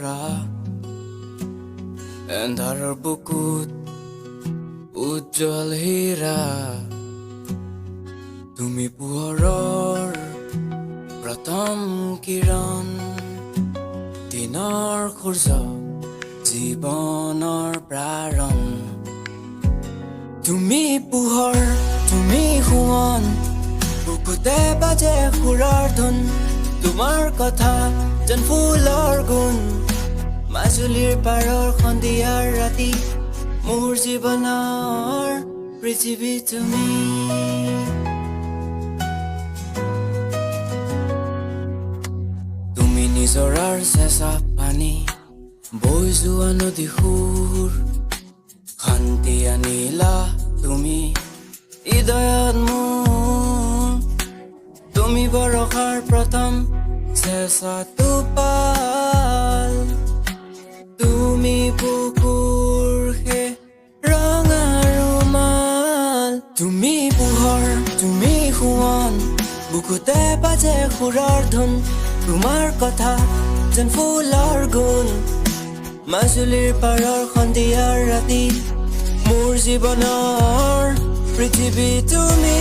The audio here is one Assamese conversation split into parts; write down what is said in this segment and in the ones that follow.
তৰা এন্ধাৰৰ বুকুত উজ্জ্বল হীৰা তুমি পোহৰৰ প্ৰথম কিৰণ দিনৰ সূৰ্য জীৱনৰ প্ৰাৰণ তুমি পোহৰ তুমি সোৱন বুকুতে বাজে সুৰৰ ধুন তোমাৰ কথা যেন ফুলৰ গুণ মাজুলীৰ পাৰৰ সন্ধিয়াৰ ৰাতি মোৰ জীৱনৰ পৃথিৱী তুমি তুমি নিজৰাৰ চেঁচা পানী বৈ যোৱা নদী সুৰ শান্তি আনিলা তুমি হৃদয়ত মোৰ তুমি বৰষাৰ প্ৰথম চেঁচা টোপাল তুমি বুকুৰ হে ৰঙা ৰুমাল তুমি পোহৰ তুমি সোৱন বুকুতে বাজে সুৰৰ ধুন তোমাৰ কথা যেন ফুলৰ গুণ মাজুলীৰ পাৰৰ সন্ধিয়াৰ ৰাতি মোৰ জীৱনৰ পৃথিৱী তুমি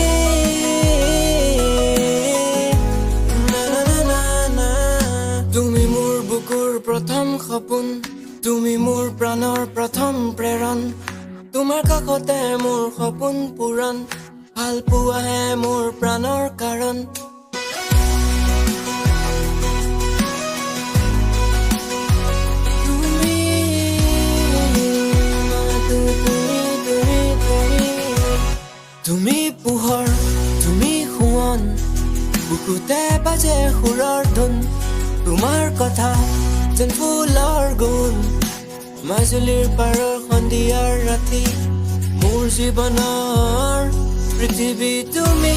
তুমি মোৰ বুকুৰ প্ৰথম সপোন তুমি মোৰ প্ৰাণৰ প্ৰথম প্ৰেৰণ তোমাৰ কাষতে মোৰ সপোন পূৰণ ভাল পোৱাহে মোৰ প্ৰাণৰ কাৰণ তুমি পোহৰ তুমি সোৱন বুকুতে বাজে সুৰৰ ধুন তোমাৰ কথা যেন ফুলৰ গুণ মাজুলীৰ পাৰৰ সন্ধিয়াৰ ৰাতি মোৰ জীৱনৰ পৃথিৱী তুমি